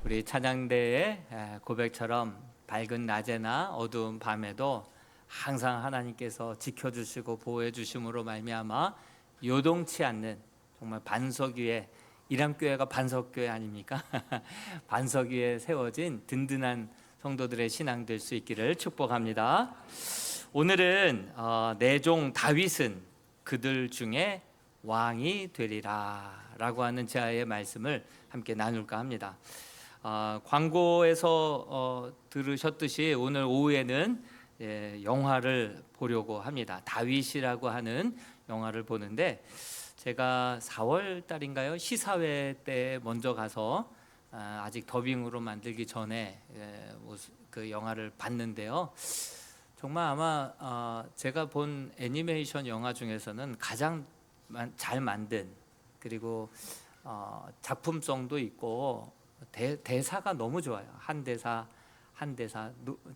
우리 찬양대의 고백처럼 밝은 낮에나 어두운 밤에도 항상 하나님께서 지켜주시고 보호해 주심으로 말미암아 요동치 않는 정말 반석 위에, 이람교회가 반석교회 아닙니까? 반석 위에 세워진 든든한 성도들의 신앙 될 수 있기를 축복합니다. 오늘은 내 종 다윗은 그들 중에 왕이 되리라 라고 하는 제아의 말씀을 함께 나눌까 합니다. 광고에서 들으셨듯이 오늘 오후에는 영화를 보려고 합니다. 다윗이라고 하는 영화를 보는데, 제가 4월 달인가요? 시사회 때 먼저 가서 아직 더빙으로 만들기 전에 그 영화를 봤는데요. 정말 아마 제가 본 애니메이션 영화 중에서는 가장 잘 만든, 그리고 작품성도 있고 대사가 너무 좋아요. 한 대사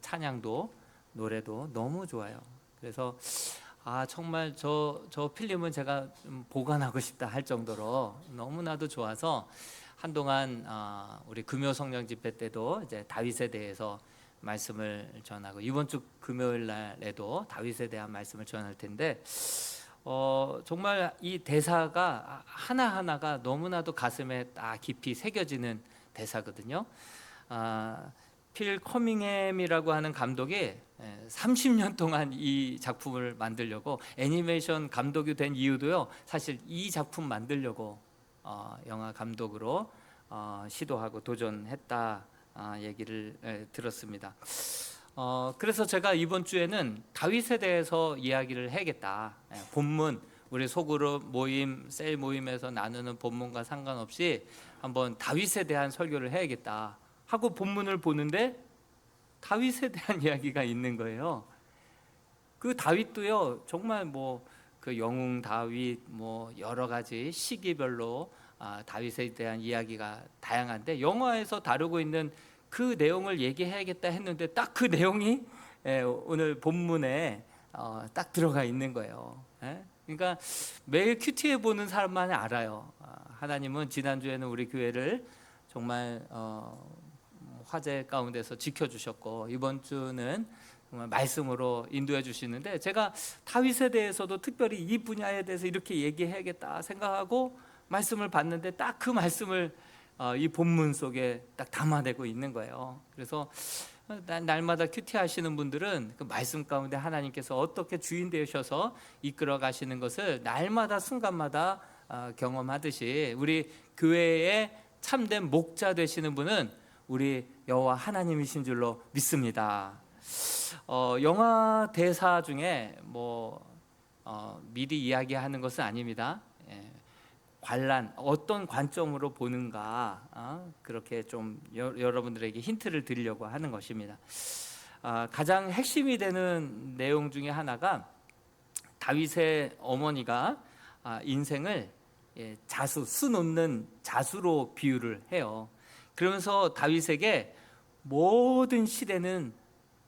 찬양도 노래도 너무 좋아요. 그래서 정말 저 필름은 제가 좀 보관하고 싶다 할 정도로 너무나도 좋아서 한동안 우리 금요 성령 집회 때도 이제 다윗에 대해서 말씀을 전하고, 이번 주 금요일 날에도 다윗에 대한 말씀을 전할 텐데, 정말 이 대사가 하나하나가 너무나도 가슴에 딱 깊이 새겨지는 대사거든요. 필 커밍햄이라고 하는 감독이 30년 동안 이 작품을 만들려고, 애니메이션 감독이 된 이유도요, 사실 이 작품 만들려고 영화 감독으로 시도하고 도전했다 얘기를 들었습니다. 그래서 제가 이번 주에는 다윗에 대해서 이야기를 해야겠다. 본문, 우리 소그룹 모임, 셀 모임에서 나누는 본문과 상관없이 한번 다윗에 대한 설교를 해야겠다 하고 본문을 보는데 다윗에 대한 이야기가 있는 거예요. 그 다윗도요, 정말 그 영웅 다윗, 여러 가지 시기별로 다윗에 대한 이야기가 다양한데, 영화에서 다루고 있는 그 내용을 얘기해야겠다 했는데 딱 그 내용이 오늘 본문에 딱 들어가 있는 거예요. 그러니까 매일 큐티에 보는 사람만 알아요. 하나님은 지난주에는 우리 교회를 정말 화재 가운데서 지켜주셨고, 이번 주는 정말 말씀으로 인도해 주시는데, 제가 다윗에 대해서도 특별히 이 분야에 대해서 이렇게 얘기해야겠다 생각하고 말씀을 봤는데 딱 그 말씀을 이 본문 속에 딱 담아내고 있는 거예요. 그래서 날마다 큐티 하시는 분들은 그 말씀 가운데 하나님께서 어떻게 주인 되셔서 이끌어 가시는 것을 날마다 순간마다 경험하듯이, 우리 교회의 참된 목자 되시는 분은 우리 여호와 하나님이신 줄로 믿습니다. 영화 대사 중에 미리 이야기하는 것은 아닙니다. 관람, 어떤 관점으로 보는가, 그렇게 좀 여러분들에게 힌트를 드리려고 하는 것입니다. 가장 핵심이 되는 내용 중에 하나가, 다윗의 어머니가 인생을 수 놓는 자수로 비유를 해요. 그러면서 다윗에게 모든 시대는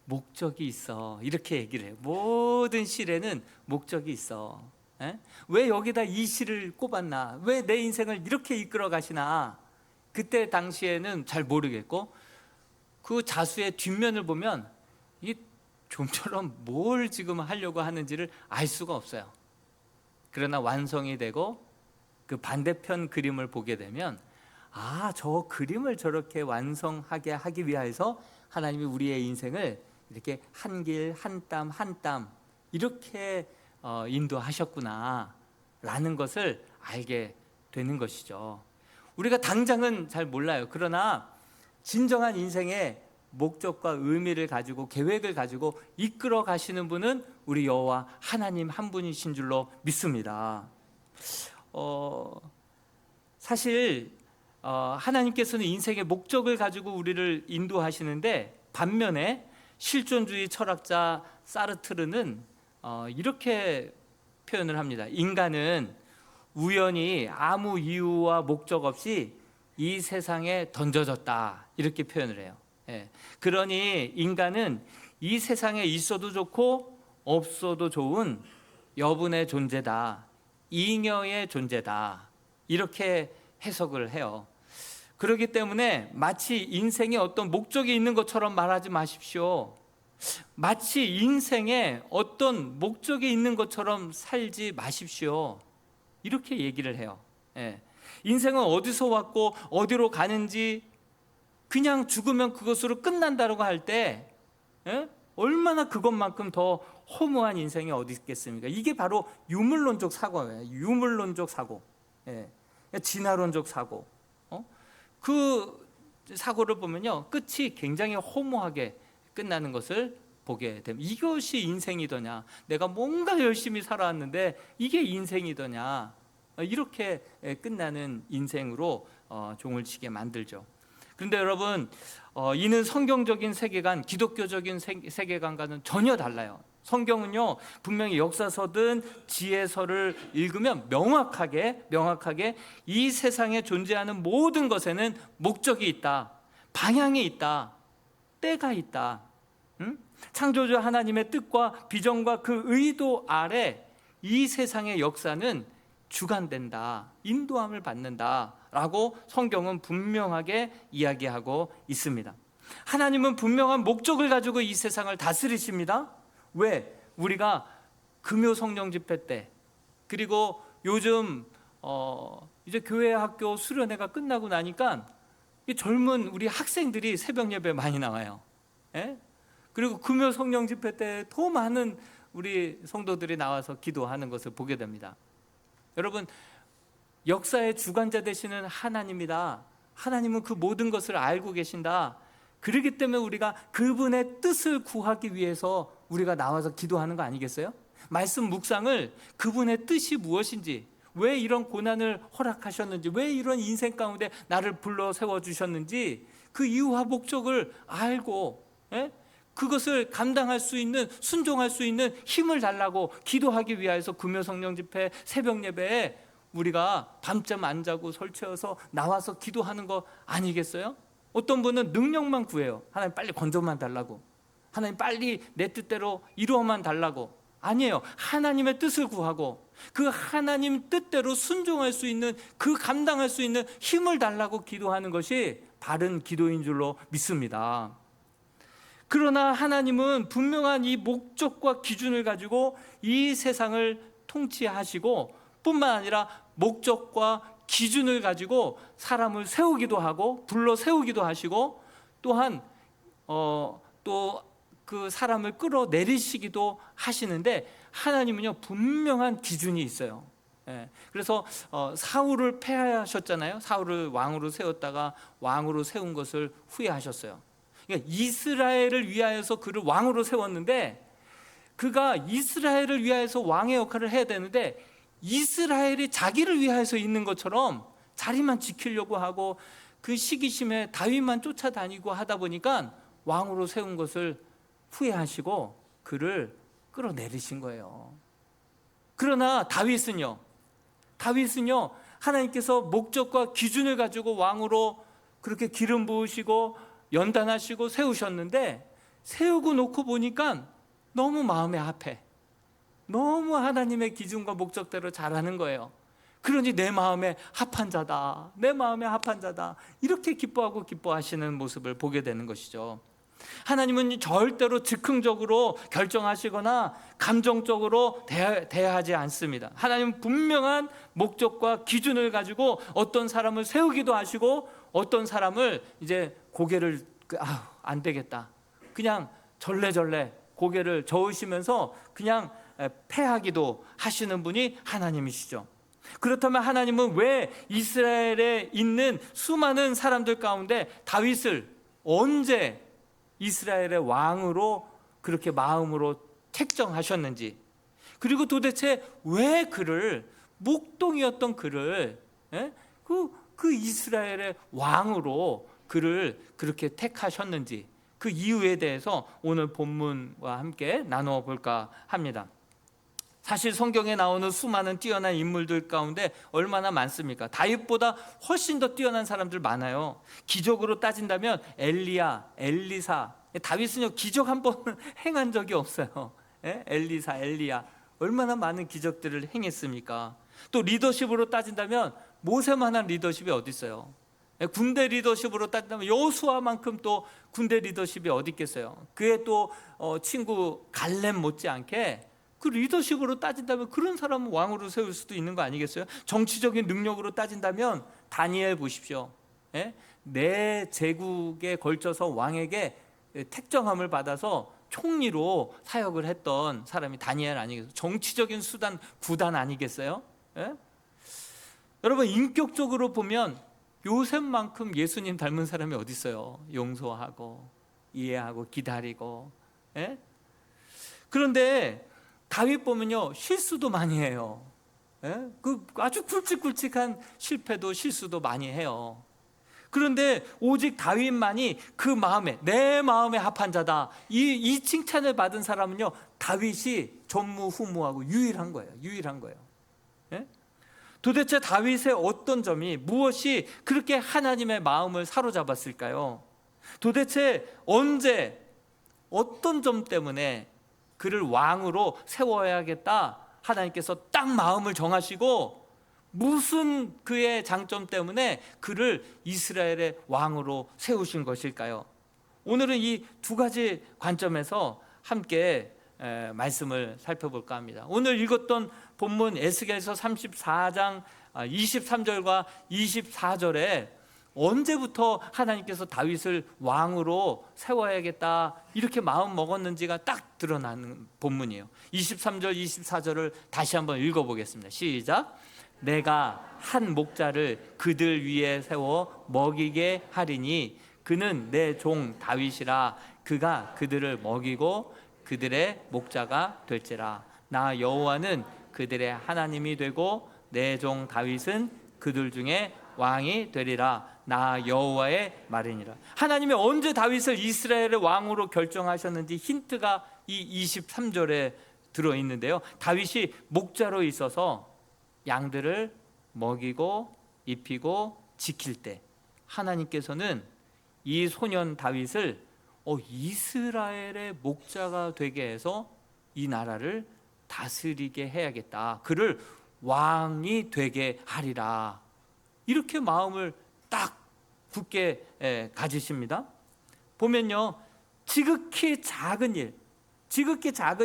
목적이 있어, 이렇게 얘기를 해요. 모든 시대는 목적이 있어. 왜 여기다 이 시를 꼽았나, 왜 내 인생을 이렇게 이끌어 가시나, 그때 당시에는 잘 모르겠고, 그 자수의 뒷면을 보면 이 좀처럼 뭘 지금 하려고 하는지를 알 수가 없어요. 그러나 완성이 되고 그 반대편 그림을 보게 되면, 저 그림을 저렇게 완성하게 하기 위해서 하나님이 우리의 인생을 이렇게 한 길 한 땀 한 땀 이렇게 인도하셨구나 라는 것을 알게 되는 것이죠. 우리가 당장은 잘 몰라요. 그러나 진정한 인생의 목적과 의미를 가지고, 계획을 가지고 이끌어 가시는 분은 우리 여호와 하나님 한 분이신 줄로 믿습니다. 사실 하나님께서는 인생의 목적을 가지고 우리를 인도하시는데, 반면에 실존주의 철학자 사르트르는 이렇게 표현을 합니다. 인간은 우연히 아무 이유와 목적 없이 이 세상에 던져졌다, 이렇게 표현을 해요. 그러니 인간은 이 세상에 있어도 좋고 없어도 좋은 여분의 존재다, 잉여의 존재다, 이렇게 해석을 해요. 그렇기 때문에 마치 인생에 어떤 목적이 있는 것처럼 말하지 마십시오. 마치 인생에 어떤 목적이 있는 것처럼 살지 마십시오. 이렇게 얘기를 해요. 예. 인생은 어디서 왔고 어디로 가는지 그냥 죽으면 그것으로 끝난다고 할 때, 예? 얼마나 그것만큼 더 허무한 인생이 어디 있겠습니까? 이게 바로 유물론적 사고예요. 유물론적 사고. 예. 진화론적 사고. 그 사고를 보면요, 끝이 굉장히 허무하게 끝나는 것을 보게 됩니다. 이것이 인생이더냐? 내가 뭔가 열심히 살아왔는데 이게 인생이더냐? 이렇게 끝나는 인생으로 종을 치게 만들죠. 그런데 여러분, 이는 성경적인 세계관, 기독교적인 세계관과는 전혀 달라요. 성경은요, 분명히 역사서든 지혜서를 읽으면 명확하게 이 세상에 존재하는 모든 것에는 목적이 있다, 방향이 있다, 때가 있다. 창조주 하나님의 뜻과 비전과 그 의도 아래 이 세상의 역사는 주관된다, 인도함을 받는다 라고 성경은 분명하게 이야기하고 있습니다. 하나님은 분명한 목적을 가지고 이 세상을 다스리십니다. 왜? 우리가 금요 성령 집회 때, 그리고 요즘 이제 교회 학교 수련회가 끝나고 나니까 젊은 우리 학생들이 새벽 예배 많이 나와요. 예? 그리고 금요 성령 집회 때 더 많은 우리 성도들이 나와서 기도하는 것을 보게 됩니다. 여러분, 역사의 주관자 되시는 하나님이다. 하나님은 그 모든 것을 알고 계신다. 그렇기 때문에 우리가 그분의 뜻을 구하기 위해서 우리가 나와서 기도하는 거 아니겠어요? 말씀 묵상을 그분의 뜻이 무엇인지, 왜 이런 고난을 허락하셨는지, 왜 이런 인생 가운데 나를 불러 세워주셨는지 그 이유와 목적을 알고, 그것을 감당할 수 있는, 순종할 수 있는 힘을 달라고 기도하기 위해서 금요 성령 집회, 새벽 예배에 우리가 밤잠 안 자고 설치어서 나와서 기도하는 거 아니겠어요? 어떤 분은 능력만 구해요. 하나님 빨리 건져만 달라고, 하나님 빨리 내 뜻대로 이루어만 달라고. 아니에요. 하나님의 뜻을 구하고 그 하나님 뜻대로 순종할 수 있는, 그 감당할 수 있는 힘을 달라고 기도하는 것이 바른 기도인 줄로 믿습니다. 그러나 하나님은 분명한 이 목적과 기준을 가지고 이 세상을 통치하시고, 뿐만 아니라 목적과 기준을 가지고 사람을 세우기도 하고 불러 세우기도 하시고, 또한 또 그 사람을 끌어내리시기도 하시는데, 하나님은요 분명한 기준이 있어요. 그래서 사울을 폐하셨잖아요. 사울을 왕으로 세웠다가 왕으로 세운 것을 후회하셨어요. 그러니까 이스라엘을 위하여서 그를 왕으로 세웠는데, 그가 이스라엘을 위하여서 왕의 역할을 해야 되는데 이스라엘이 자기를 위하여서 있는 것처럼 자리만 지키려고 하고 그 시기심에 다윗만 쫓아다니고 하다 보니까 왕으로 세운 것을 후회하시고 그를 끌어내리신 거예요. 그러나 다윗은요 하나님께서 목적과 기준을 가지고 왕으로 그렇게 기름 부으시고 연단하시고 세우셨는데, 세우고 놓고 보니까 너무 마음에 합해, 너무 하나님의 기준과 목적대로 잘하는 거예요. 그러니 내 마음에 합한 자다, 내 마음에 합한 자다, 이렇게 기뻐하시는 모습을 보게 되는 것이죠. 하나님은 절대로 즉흥적으로 결정하시거나 감정적으로 대하지 않습니다. 하나님은 분명한 목적과 기준을 가지고 어떤 사람을 세우기도 하시고 어떤 사람을 이제 고개를 안 되겠다, 그냥 절레절레 고개를 저으시면서 그냥 패하기도 하시는 분이 하나님이시죠. 그렇다면 하나님은 왜 이스라엘에 있는 수많은 사람들 가운데 다윗을 언제 이스라엘의 왕으로 그렇게 마음으로 택정하셨는지, 그리고 도대체 왜 그를, 목동이었던 그를 그 이스라엘의 왕으로 그를 그렇게 택하셨는지, 그 이유에 대해서 오늘 본문과 함께 나누어 볼까 합니다. 사실 성경에 나오는 수많은 뛰어난 인물들 가운데 얼마나 많습니까? 다윗보다 훨씬 더 뛰어난 사람들 많아요. 기적으로 따진다면 엘리야, 엘리사. 다윗은요 기적 한 번은 행한 적이 없어요. 엘리사, 엘리야, 얼마나 많은 기적들을 행했습니까? 또 리더십으로 따진다면 모세만한 리더십이 어디 있어요? 군대 리더십으로 따진다면 여호수아만큼 또 군대 리더십이 어디 있겠어요? 그의 또 친구 갈렙 못지않게 그 리더십으로 따진다면 그런 사람은 왕으로 세울 수도 있는 거 아니겠어요? 정치적인 능력으로 따진다면 다니엘 보십시오. 내 제국에 걸쳐서 왕에게 택정함을 받아서 총리로 사역을 했던 사람이 다니엘 아니겠어요? 정치적인 수단 구단 아니겠어요? 여러분, 인격적으로 보면 요셉만큼 예수님 닮은 사람이 어디 있어요? 용서하고 이해하고 기다리고. 그런데 다윗 보면요, 실수도 많이 해요. 그 아주 굵직굵직한 실패도 실수도 많이 해요. 그런데 오직 다윗만이 그 마음에, 내 마음에 합한 자다, 이 칭찬을 받은 사람은요, 다윗이 전무후무하고 유일한 거예요. 유일한 거예요. 도대체 다윗의 어떤 점이, 무엇이 그렇게 하나님의 마음을 사로잡았을까요? 도대체 언제, 어떤 점 때문에 그를 왕으로 세워야겠다 하나님께서 딱 마음을 정하시고, 무슨 그의 장점 때문에 그를 이스라엘의 왕으로 세우신 것일까요? 오늘은 이 두 가지 관점에서 함께 말씀을 살펴볼까 합니다. 오늘 읽었던 본문 에스겔서 34장 23절과 24절에 언제부터 하나님께서 다윗을 왕으로 세워야겠다 이렇게 마음 먹었는지가 딱 드러나는 본문이에요. 23절 24절을 다시 한번 읽어보겠습니다. 시작. 내가 한 목자를 그들 위에 세워 먹이게 하리니 그는 내 종 다윗이라. 그가 그들을 먹이고 그들의 목자가 될지라. 나 여호와는 그들의 하나님이 되고 내 종 다윗은 그들 중에 왕이 되리라. 나 여호와의 말이니라. 하나님이 언제 다윗을 이스라엘의 왕으로 결정하셨는지 힌트가 이 23절에 들어있는데요, 다윗이 목자로 있어서 양들을 먹이고 입히고 지킬 때 하나님께서는 이 소년 다윗을 이스라엘의 목자가 되게 해서 이 나라를 다스리게 해야겠다, 그를 왕이 되게 하리라, 이렇게 마음을 딱 굳게 가지십니다. 보면요, 지극히 작은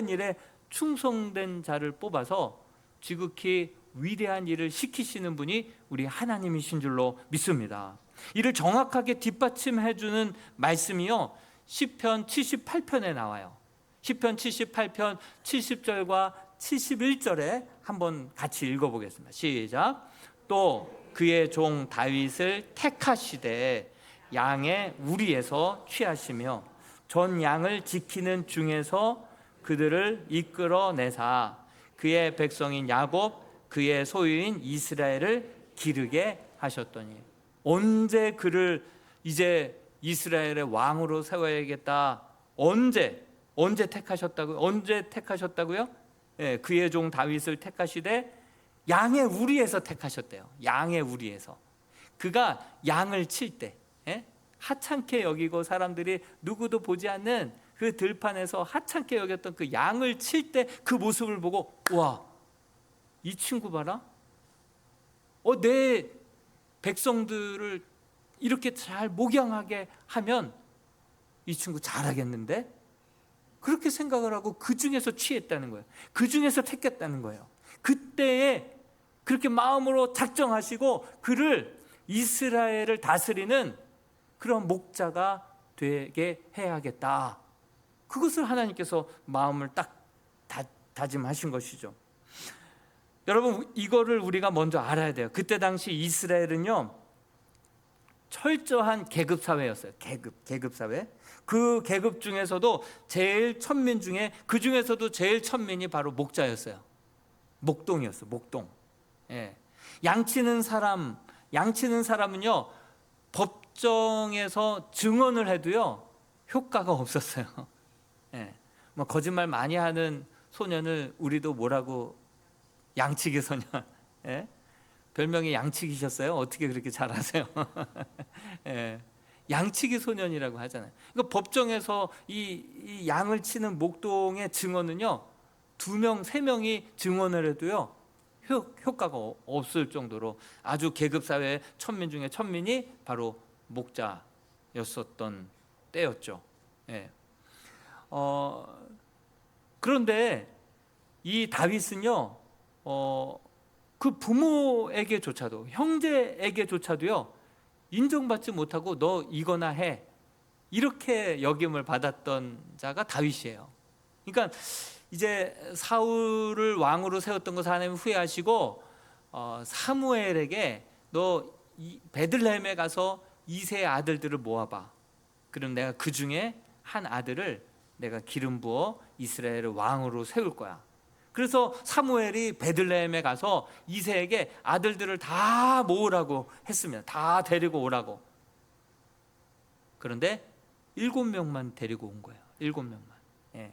일에 충성된 자를 뽑아서 지극히 위대한 일을 시키시는 분이 우리 하나님이신 줄로 믿습니다. 이를 정확하게 뒷받침해 주는 말씀이요, 시편 78편에 나와요. 시편 78편 70절과 71절에 한번 같이 읽어보겠습니다. 시작. 또 그의 종 다윗을 택하시되 양의 우리에서 취하시며 전 양을 지키는 중에서 그들을 이끌어내사 그의 백성인 야곱 그의 소유인 이스라엘을 기르게 하셨더니. 언제 그를 이제 이스라엘의 왕으로 세워야겠다, 언제 택하셨다고요? 언제 택하셨다고요? 그의 종 다윗을 택하시되 양의 우리에서 택하셨대요. 양의 우리에서. 그가 양을 칠 때, 하찮게 여기고 사람들이 누구도 보지 않는 그 들판에서 하찮게 여겼던 그 양을 칠 때 그 모습을 보고, 와, 이 친구 봐라, 내 백성들을 이렇게 잘 목양하게 하면 이 친구 잘하겠는데? 그렇게 생각을 하고 그 중에서 취했다는 거예요. 그 중에서 택했다는 거예요. 그때에 그렇게 마음으로 작정하시고 그를 이스라엘을 다스리는 그런 목자가 되게 해야겠다, 그것을 하나님께서 마음을 딱 다짐하신 것이죠. 여러분, 이거를 우리가 먼저 알아야 돼요. 그때 당시 이스라엘은요, 철저한 계급 사회였어요. 계급 사회. 그 계급 중에서도 제일 천민 중에, 그 중에서도 제일 천민이 바로 목자였어요. 목동이었어요. 목동. 양치는 사람은요, 법정에서 증언을 해도요 효과가 없었어요. 뭐 거짓말 많이 하는 소년을 우리도 뭐라고, 양치기 소년. 별명이 양치기셨어요? 어떻게 그렇게 잘하세요? 양치기 소년이라고 하잖아요. 그러니까 법정에서 이 양을 치는 목동의 증언은요, 2명, 3명이 증언을 해도요 효과가 없을 정도로 아주 계급사회의 천민 중에 천민이 바로 목자였었던 때였죠. 예. 그런데 이 다윗은요, 그 부모에게조차도, 형제에게조차도요 인정받지 못하고 너 이거나 해, 이렇게 여김을 받았던 자가 다윗이에요. 그러니까 이제 사울을 왕으로 세웠던 것을 하나님 후회하시고 사무엘에게 너 베들레헴에 가서 이세의 아들들을 모아봐. 그럼 내가 그 중에 한 아들을 내가 기름 부어 이스라엘을 왕으로 세울 거야. 그래서 사무엘이 베들레헴에 가서 이세에게 아들들을 다 모으라고 했습니다. 다 데리고 오라고. 그런데 7명만 데리고 온 거예요. 7명만. 예.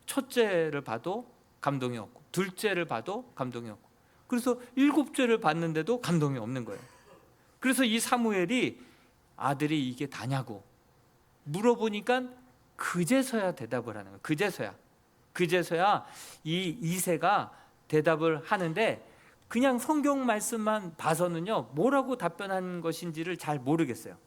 첫째를 봐도 감동이 없고, 둘째를 봐도 감동이 없고, 그래서 7째를 봤는데도 감동이 없는 거예요. 그래서 이 사무엘이 아들이 이게 다냐고 물어보니까 그제서야 대답을 하는 거예요. 그제서야 이 이세가 대답을 하는데, 그냥 성경 말씀만 봐서는요 뭐라고 답변한 것인지를 잘 모르겠어요.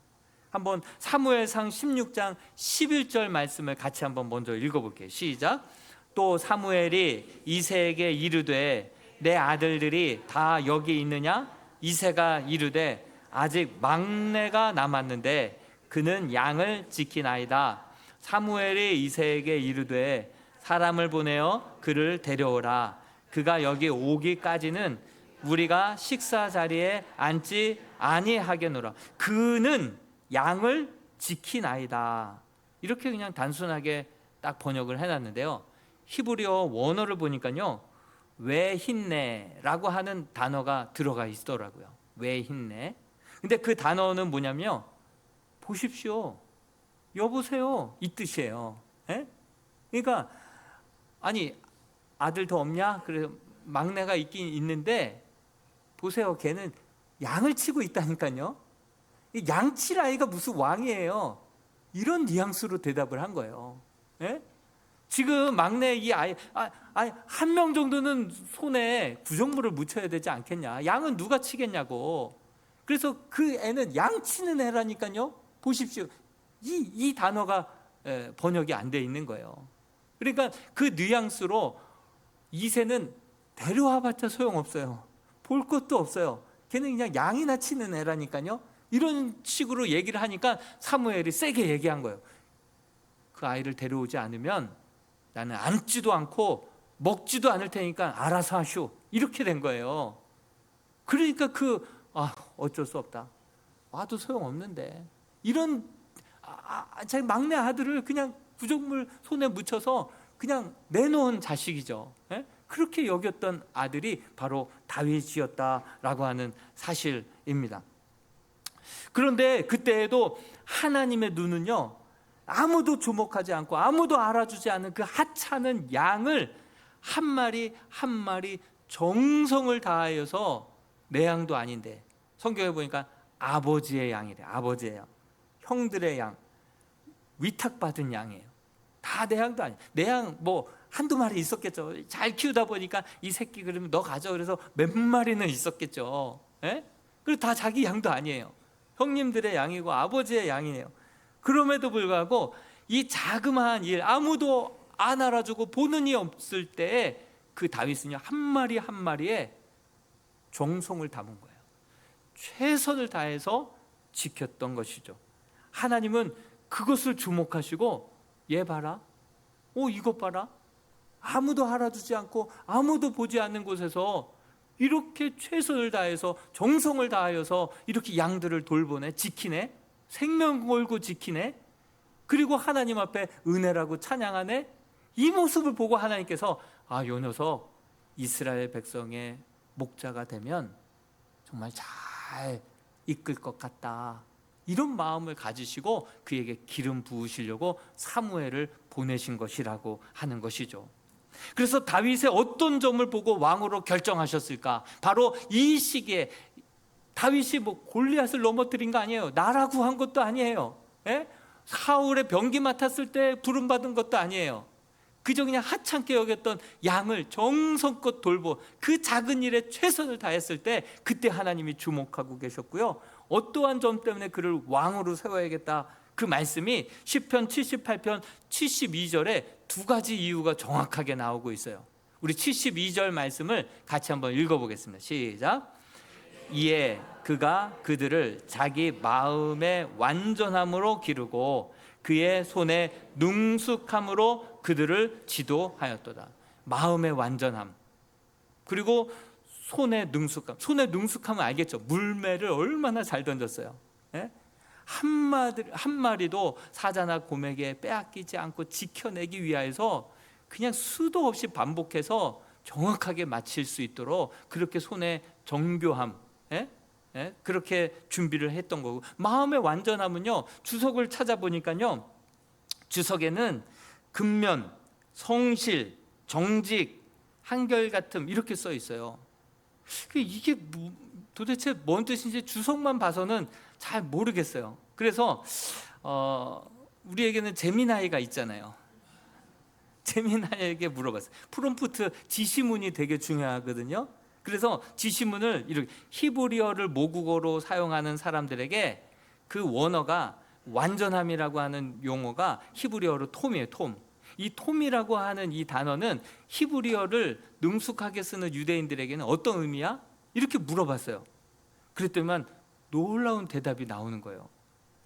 한번 사무엘상 16장 11절 말씀을 같이 한번 먼저 읽어볼게요. 시작. 또 사무엘이 이세에게 이르되 내 아들들이 다 여기 있느냐? 이세가 이르되 아직 막내가 남았는데 그는 양을 지키나이다. 사무엘이 이세에게 이르되 사람을 보내어 그를 데려오라. 그가 여기 오기까지는 우리가 식사 자리에 앉지 아니하겠노라. 그는 양을 지키나이다. 이렇게 그냥 단순하게 딱 번역을 해놨는데요, 히브리어 원어를 보니까요 외힌네라고 하는 단어가 들어가 있더라고요. 외힌네. 근데 그 단어는 뭐냐면요, 보십시오, 여보세요, 이 뜻이에요. 예? 그러니까 아니 아들 더 없냐? 그래서 막내가 있긴 있는데 보세요, 걔는 양을 치고 있다니까요. 양칠 아이가 무슨 왕이에요. 이런 뉘앙스로 대답을 한 거예요. 예? 지금 막내 이 아이, 한 명 정도는 손에 구정물을 묻혀야 되지 않겠냐. 양은 누가 치겠냐고. 그래서 그 애는 양 치는 애라니까요. 보십시오, 이 단어가 번역이 안 돼 있는 거예요. 그러니까 그 뉘앙스로 이세는 데려와봤자 소용없어요. 볼 것도 없어요. 걔는 그냥 양이나 치는 애라니까요. 이런 식으로 얘기를 하니까 사무엘이 세게 얘기한 거예요. 그 아이를 데려오지 않으면 나는 앉지도 않고 먹지도 않을 테니까 알아서 하시오. 이렇게 된 거예요. 그러니까 어쩔 수 없다, 와도 소용없는데, 이런 자기 막내 아들을 그냥 구정물 손에 묻혀서 그냥 내놓은 자식이죠. 예? 그렇게 여겼던 아들이 바로 다윗이었다라고 하는 사실입니다. 그런데 그때에도 하나님의 눈은요 아무도 주목하지 않고 아무도 알아주지 않은 그 하찮은 양을 한 마리 한 마리 정성을 다하여서, 내 양도 아닌데 성경에 보니까 아버지의 양이래. 아버지의 양, 형들의 양, 위탁받은 양이에요. 다 내 양도 아니에요. 내 양 뭐 한두 마리 있었겠죠. 잘 키우다 보니까 이 새끼 그러면 너 가져 그래서 몇 마리는 있었겠죠. 예? 그리고 다 자기 양도 아니에요. 형님들의 양이고 아버지의 양이에요. 그럼에도 불구하고 이 자그마한 일, 아무도 안 알아주고 보는 이 없을 때에 그 다윗은요 한 마리 한 마리에 정성을 담은 거예요. 최선을 다해서 지켰던 것이죠. 하나님은 그것을 주목하시고, 얘 봐라, 이것 봐라, 아무도 알아주지 않고 아무도 보지 않는 곳에서 이렇게 최선을 다해서 정성을 다하여서 이렇게 양들을 돌보네, 지키네, 생명 걸고 지키네, 그리고 하나님 앞에 은혜라고 찬양하네. 이 모습을 보고 하나님께서 요 녀석 이스라엘 백성의 목자가 되면 정말 잘 이끌 것 같다, 이런 마음을 가지시고 그에게 기름 부으시려고 사무엘을 보내신 것이라고 하는 것이죠. 그래서 다윗의 어떤 점을 보고 왕으로 결정하셨을까? 바로 이 시기에 다윗이 골리앗을 넘어뜨린 거 아니에요. 나라 구한 것도 아니에요. 예? 사울의 병기 맡았을 때 부름받은 것도 아니에요. 그저 그냥 하찮게 여겼던 양을 정성껏 돌보 그 작은 일에 최선을 다했을 때 그때 하나님이 주목하고 계셨고요. 어떠한 점 때문에 그를 왕으로 세워야겠다, 그 말씀이 시편 78편 72절에 두 가지 이유가 정확하게 나오고 있어요. 우리 72절 말씀을 같이 한번 읽어보겠습니다. 시작. 이에 그가 그들을 자기 마음의 완전함으로 기르고 그의 손에 능숙함으로 그들을 지도하였도다. 마음의 완전함, 그리고 손의 능숙함. 손의 능숙함은 알겠죠? 물매를 얼마나 잘 던졌어요. 예? 한 마리도 사자나 곰에게 빼앗기지 않고 지켜내기 위하여서 그냥 수도 없이 반복해서 정확하게 맞힐 수 있도록 그렇게 손의 정교함, 그렇게 준비를 했던 거고, 마음의 완전함은요, 주석을 찾아보니까요, 주석에는 근면, 성실, 정직, 한결같음 이렇게 써 있어요. 이게 도대체 뭔 뜻인지 주석만 봐서는 잘 모르겠어요. 그래서 우리에게는 재미나이가 있잖아요. 재미나이에게 물어봤어요. 프롬프트 지시문이 되게 중요하거든요. 그래서 지시문을 이렇게 히브리어를 모국어로 사용하는 사람들에게 그 원어가 완전함이라고 하는 용어가 히브리어로 톰이에요. 톰. 이 톰이라고 하는 이 단어는 히브리어를 능숙하게 쓰는 유대인들에게는 어떤 의미야? 이렇게 물어봤어요. 그랬더니만 놀라운 대답이 나오는 거예요.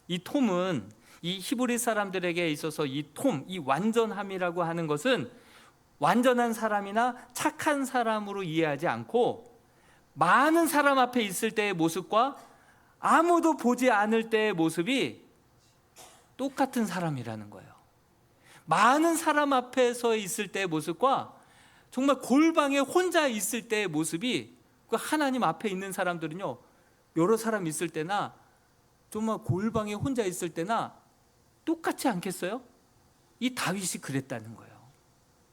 이 톰은 이 히브리 사람들에게 있어서 이 톰, 이 완전함이라고 하는 것은 완전한 사람이나 착한 사람으로 이해하지 않고 많은 사람 앞에 있을 때의 모습과 아무도 보지 않을 때의 모습이 똑같은 사람이라는 거예요. 많은 사람 앞에서 있을 때의 모습과 정말 골방에 혼자 있을 때의 모습이, 그 하나님 앞에 있는 사람들은요, 여러 사람 있을 때나 정말 골방에 혼자 있을 때나 똑같지 않겠어요? 이 다윗이 그랬다는 거예요.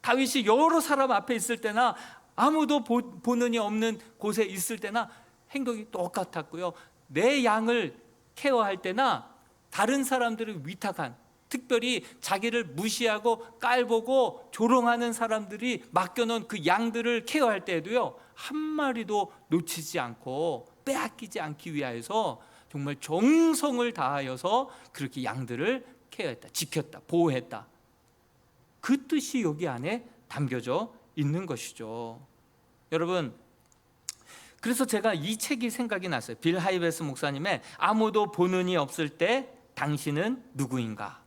다윗이 여러 사람 앞에 있을 때나 아무도 보는 이 없는 곳에 있을 때나 행동이 똑같았고요. 내 양을 케어할 때나 다른 사람들을 위탁한, 특별히 자기를 무시하고 깔보고 조롱하는 사람들이 맡겨놓은 그 양들을 케어할 때에도요, 한 마리도 놓치지 않고 빼앗기지 않기 위하여서 정말 정성을 다하여서 그렇게 양들을 케어했다, 지켰다, 보호했다. 그 뜻이 여기 안에 담겨져 있는 것이죠. 여러분, 그래서 제가 이 책이 생각이 났어요. 빌 하이베스 목사님의 아무도 보는 이 없을 때 당신은 누구인가.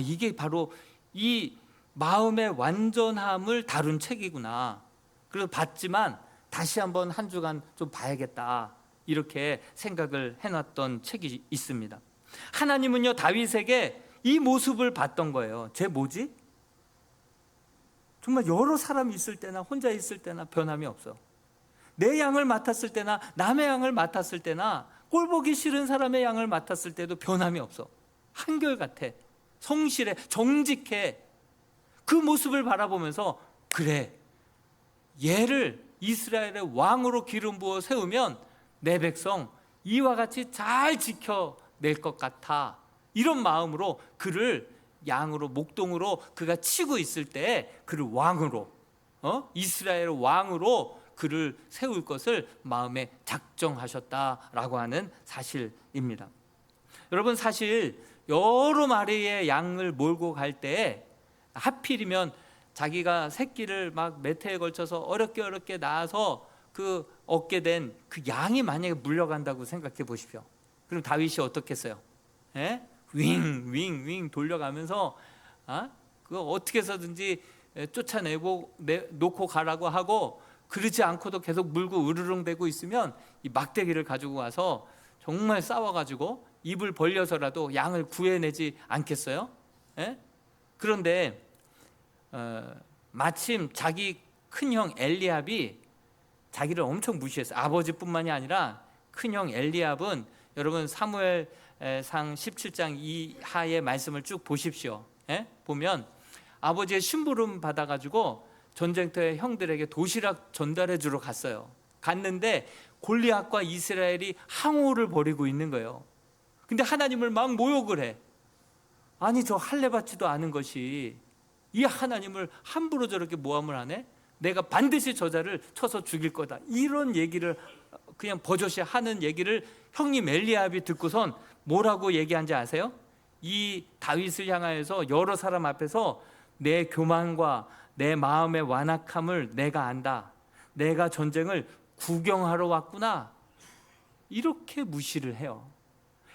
이게 바로 이 마음의 완전함을 다룬 책이구나. 그래서 봤지만 다시 한번 한 주간 좀 봐야겠다, 이렇게 생각을 해놨던 책이 있습니다. 하나님은요, 다윗에게 이 모습을 봤던 거예요. 쟤 뭐지? 정말 여러 사람이 있을 때나 혼자 있을 때나 변함이 없어. 내 양을 맡았을 때나 남의 양을 맡았을 때나 꼴보기 싫은 사람의 양을 맡았을 때도 변함이 없어. 한결같아, 성실해, 정직해. 그 모습을 바라보면서 그래, 얘를 이스라엘의 왕으로 기름 부어 세우면 내 백성 이와 같이 잘 지켜낼 것 같아. 이런 마음으로 그를 양으로, 목동으로 그가 치고 있을 때 그를 왕으로, 이스라엘 왕으로 그를 세울 것을 마음에 작정하셨다라고 하는 사실입니다. 여러분, 사실 여러 마리의 양을 몰고 갈 때 하필이면 자기가 새끼를 막 몇 해에 걸쳐서 어렵게 낳아서 그 얻게 된 그 양이 만약에 물려간다고 생각해 보십시오. 그럼 다윗이 어떻겠어요? 윙 돌려가면서 그거 어떻게 해서든지 쫓아내고 놓고 가라고 하고, 그러지 않고도 계속 물고 으르렁대고 있으면 이 막대기를 가지고 와서 정말 싸워가지고 입을 벌려서라도 양을 구해내지 않겠어요? 그런데 마침 자기 큰형 엘리압이 자기를 엄청 무시했어요. 아버지뿐만이 아니라 큰형 엘리압은, 여러분 사무엘상 17장 이하의 말씀을 쭉 보십시오. 보면 아버지의 심부름 받아가지고 전쟁터에 형들에게 도시락 전달해 주러 갔어요. 갔는데 골리앗과 이스라엘이 항우를 벌이고 있는 거예요. 근데 하나님을 막 모욕을 해. 아니, 저 할례 받지도 않은 것이 이 하나님을 함부로 저렇게 모함을 하네? 내가 반드시 저자를 쳐서 죽일 거다. 이런 얘기를 그냥 버젓이 하는 얘기를 형님 엘리압이 듣고선 뭐라고 얘기한지 아세요? 이 다윗을 향하여서 여러 사람 앞에서 내 교만과 내 마음의 완악함을 내가 안다. 내가 전쟁을 구경하러 왔구나. 이렇게 무시를 해요.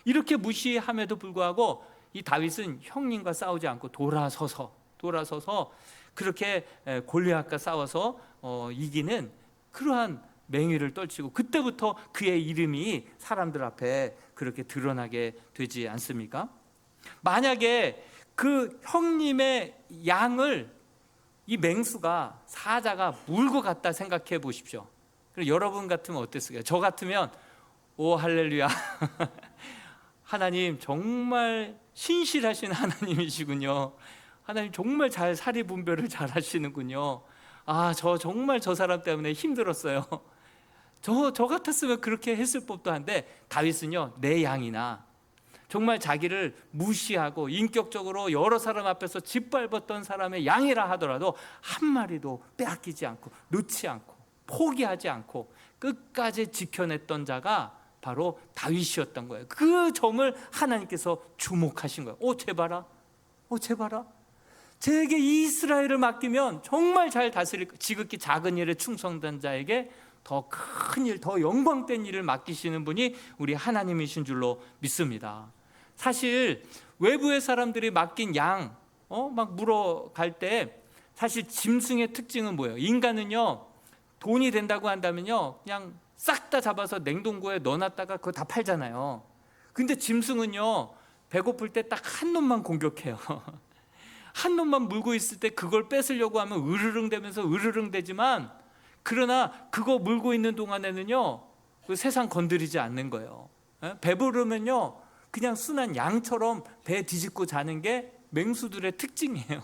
이렇게 무시함에도 불구하고 이 다윗은 형님과 싸우지 않고 돌아서서 그렇게 골리앗과 싸워서 이기는 그러한 맹위를 떨치고, 그때부터 그의 이름이 사람들 앞에 그렇게 드러나게 되지 않습니까? 만약에 그 형님의 양을 이 맹수가, 사자가 물고 갔다 생각해 보십시오. 그리고 여러분 같으면 어땠을까요? 저 같으면 오 할렐루야 하나님 정말 신실하신 하나님이시군요. 하나님 정말 잘 사리 분별을 잘 하시는군요. 아, 저 정말 저 사람 때문에 힘들었어요. 저 같았으면 그렇게 했을 법도 한데, 다윗은요, 내 양이나 정말 자기를 무시하고 인격적으로 여러 사람 앞에서 짓밟았던 사람의 양이라 하더라도 한 마리도 빼앗기지 않고 놓지 않고 포기하지 않고 끝까지 지켜냈던 자가 바로 다윗이었던 거예요. 그 점을 하나님께서 주목하신 거예요. 쟤 봐라, 쟤 봐라. 쟤에게 이스라엘을 맡기면 정말 잘 다스릴, 지극히 작은 일에 충성된 자에게 더 큰 일, 더 영광된 일을 맡기시는 분이 우리 하나님이신 줄로 믿습니다. 사실 외부의 사람들이 맡긴 양 막 물어갈 때 사실 짐승의 특징은 뭐예요? 인간은요, 돈이 된다고 한다면요 그냥 싹 다 잡아서 냉동고에 넣어놨다가 그거 다 팔잖아요. 근데 짐승은요, 배고플 때 딱 한 놈만 공격해요. 한 놈만 물고 있을 때 그걸 뺏으려고 하면 으르릉 대면서 으르릉 대지만, 그러나 그거 물고 있는 동안에는요 그 세상 건드리지 않는 거예요. 배부르면요 그냥 순한 양처럼 배 뒤집고 자는 게 맹수들의 특징이에요.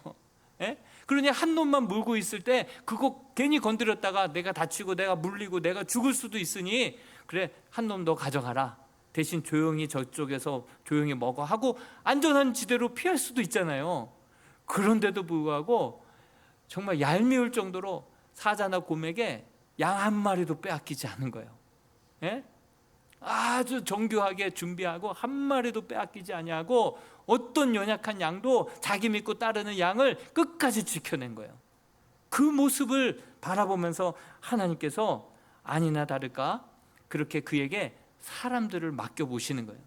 그러니 한 놈만 물고 있을 때 그거 괜히 건드렸다가 내가 다치고 내가 물리고 내가 죽을 수도 있으니, 그래 한 놈 더 가져가라, 대신 조용히 저쪽에서 조용히 먹어 하고 안전한 지대로 피할 수도 있잖아요. 그런데도 불구하고 정말 얄미울 정도로 사자나 곰에게 양 한 마리도 빼앗기지 않은 거예요. 아주 정교하게 준비하고 한 마리도 빼앗기지 아니하고 어떤 연약한 양도 자기 믿고 따르는 양을 끝까지 지켜낸 거예요. 그 모습을 바라보면서 하나님께서 아니나 다를까 그렇게 그에게 사람들을 맡겨보시는 거예요.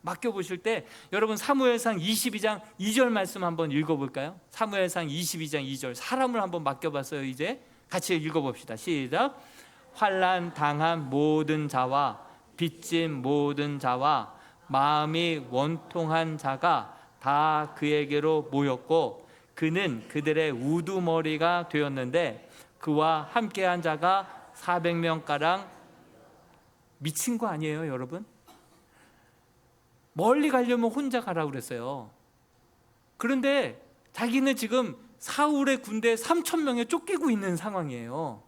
맡겨보실 때 여러분 사무엘상 22장 2절 말씀 한번 읽어볼까요? 사무엘상 22장 2절, 사람을 한번 맡겨봤어요. 이제 같이 읽어봅시다. 시작. 환난 당한 모든 자와 빚진 모든 자와 마음이 원통한 자가 다 그에게로 모였고, 그는 그들의 우두머리가 되었는데 그와 함께한 자가 400명가량. 미친 거 아니에요 여러분? 멀리 가려면 혼자 가라고 그랬어요. 그런데 자기는 지금 사울의 군대 3,000명에 쫓기고 있는 상황이에요.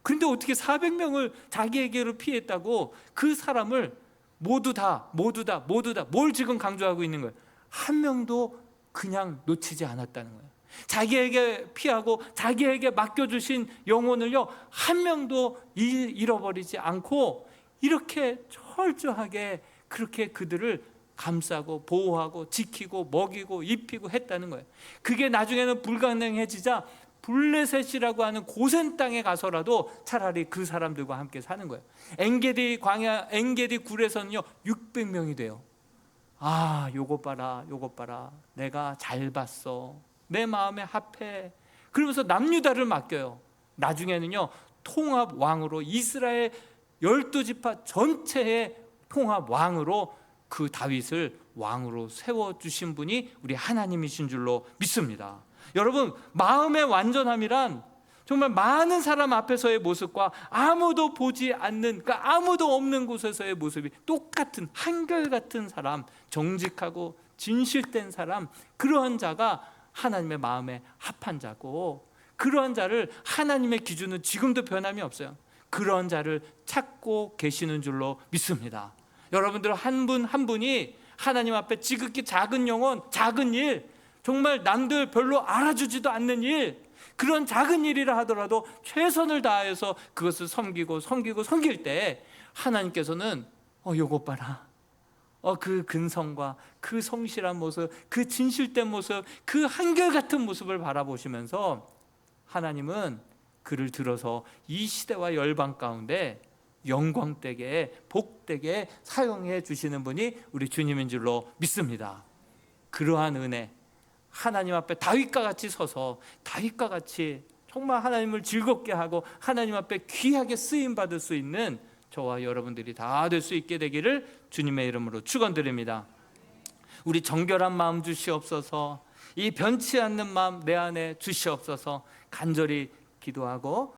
그런데 어떻게 400명을 자기에게로 피했다고 그 사람을 모두 다 뭘 지금 강조하고 있는 거예요? 한 명도 그냥 놓치지 않았다는 거예요. 자기에게 피하고 자기에게 맡겨주신 영혼을요 한 명도 잃어버리지 않고 이렇게 철저하게 그렇게 그들을 감싸고 보호하고 지키고 먹이고 입히고 했다는 거예요. 그게 나중에는 불가능해지자 블레셋이라고 하는 고센 땅에 가서라도 차라리 그 사람들과 함께 사는 거예요. 엔게디 광야, 엔게디 굴에서는요 600명이 돼요. 아, 요것 봐라, 내가 잘 봤어, 내 마음에 합해, 그러면서 남유다를 맡겨요. 나중에는요 통합 왕으로, 이스라엘 12지파 전체의 통합 왕으로 그 다윗을 왕으로 세워주신 분이 우리 하나님이신 줄로 믿습니다. 여러분, 마음의 완전함이란 정말 많은 사람 앞에서의 모습과 아무도 보지 않는, 그러니까 아무도 없는 곳에서의 모습이 똑같은, 한결같은 사람, 정직하고 진실된 사람, 그러한 자가 하나님의 마음에 합한 자고, 그러한 자를 하나님의 기준은 지금도 변함이 없어요. 그런 자를 찾고 계시는 줄로 믿습니다. 여러분들 한 분 한 분이 하나님 앞에 지극히 작은 영혼, 작은 일, 정말 남들 별로 알아주지도 않는 일, 그런 작은 일이라 하더라도 최선을 다해서 그것을 섬길 때 하나님께서는 요것 봐라, 그 근성과 그 성실한 모습, 그 진실된 모습, 그 한결같은 모습을 바라보시면서 하나님은 그를 들어서 이 시대와 열방 가운데 영광되게 복되게 사용해 주시는 분이 우리 주님인 줄로 믿습니다. 그러한 은혜, 하나님 앞에 다윗과 같이 서서 다윗과 같이 정말 하나님을 즐겁게 하고 하나님 앞에 귀하게 쓰임받을 수 있는 저와 여러분들이 다 될 수 있게 되기를 주님의 이름으로 축원드립니다. 우리 정결한 마음 주시옵소서. 이 변치 않는 마음 내 안에 주시옵소서. 간절히 기도하고